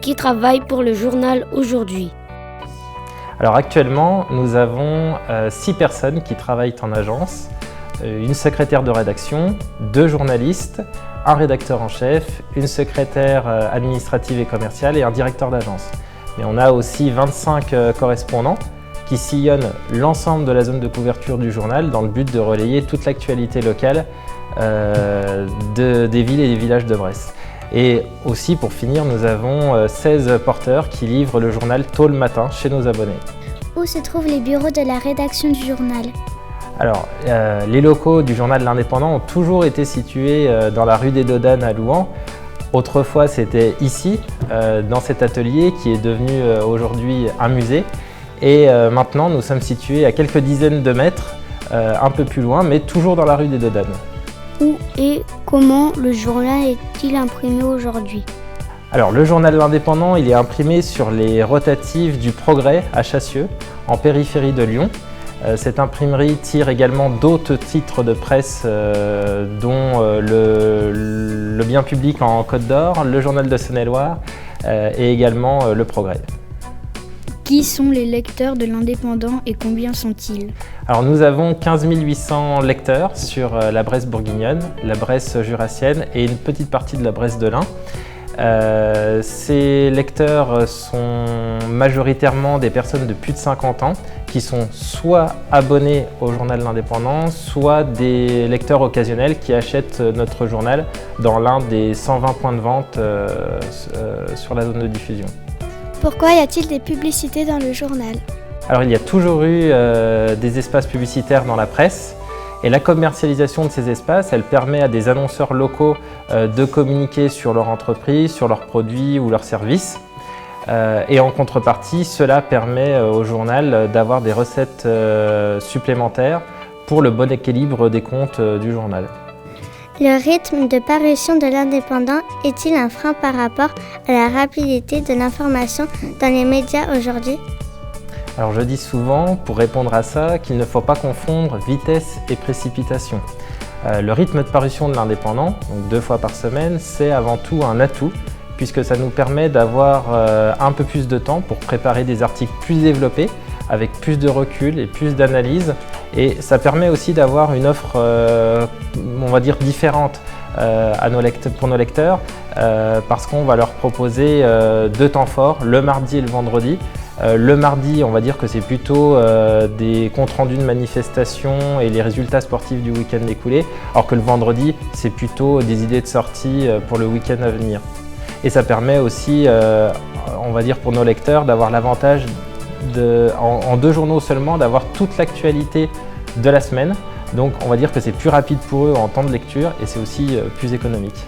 qui travaille pour le journal aujourd'hui. Alors actuellement, nous avons 6 personnes qui travaillent en agence, une secrétaire de rédaction, 2 journalistes, un rédacteur en chef, une secrétaire administrative et commerciale et un directeur d'agence. Mais on a aussi 25 correspondants qui sillonnent l'ensemble de la zone de couverture du journal dans le but de relayer toute l'actualité locale des villes et des villages de Bresse. Et aussi, pour finir, nous avons 16 porteurs qui livrent le journal tôt le matin chez nos abonnés. Où se trouvent les bureaux de la rédaction du journal ? Alors, les locaux du journal L'Indépendant ont toujours été situés dans la rue des Dodanes à Louhans. Autrefois, c'était ici, dans cet atelier qui est devenu aujourd'hui un musée. Et maintenant, nous sommes situés à quelques dizaines de mètres, un peu plus loin, mais toujours dans la rue des Dodanes. Où et comment le journal est-il imprimé aujourd'hui ? Alors, le journal L'Indépendant, il est imprimé sur les rotatives du Progrès à Chassieux, en périphérie de Lyon. Cette imprimerie tire également d'autres titres de presse, dont le Bien Public en Côte d'Or, le Journal de Saône-et-Loire et également le Progrès. Qui sont les lecteurs de l'Indépendant et combien sont-ils ? Alors nous avons 15 800 lecteurs sur la Bresse bourguignonne, la Bresse jurassienne et une petite partie de la Bresse de l'Ain. Ces lecteurs sont majoritairement des personnes de plus de 50 ans qui sont soit abonnés au journal L'Indépendant, soit des lecteurs occasionnels qui achètent notre journal dans l'un des 120 points de vente sur la zone de diffusion. Pourquoi y a-t-il des publicités dans le journal ? Alors il y a toujours eu des espaces publicitaires dans la presse. Et la commercialisation de ces espaces, elle permet à des annonceurs locaux de communiquer sur leur entreprise, sur leurs produits ou leurs services. Et en contrepartie, cela permet au journal d'avoir des recettes supplémentaires pour le bon équilibre des comptes du journal. Le rythme de parution de l'Indépendant est-il un frein par rapport à la rapidité de l'information dans les médias aujourd'hui ? Alors je dis souvent, pour répondre à ça, qu'il ne faut pas confondre vitesse et précipitation. Le rythme de parution de l'Indépendant, donc 2 fois par semaine, c'est avant tout un atout, puisque ça nous permet d'avoir un peu plus de temps pour préparer des articles plus développés, avec plus de recul et plus d'analyse. Et ça permet aussi d'avoir une offre, on va dire, différente pour nos lecteurs, parce qu'on va leur proposer 2 temps forts, le mardi et le vendredi. Le mardi, on va dire que c'est plutôt des comptes rendus de manifestations et les résultats sportifs du week-end écoulé, alors que le vendredi, c'est plutôt des idées de sortie pour le week-end à venir. Et ça permet aussi, on va dire pour nos lecteurs, d'avoir l'avantage en 2 journaux seulement, d'avoir toute l'actualité de la semaine. Donc on va dire que c'est plus rapide pour eux en temps de lecture et c'est aussi plus économique.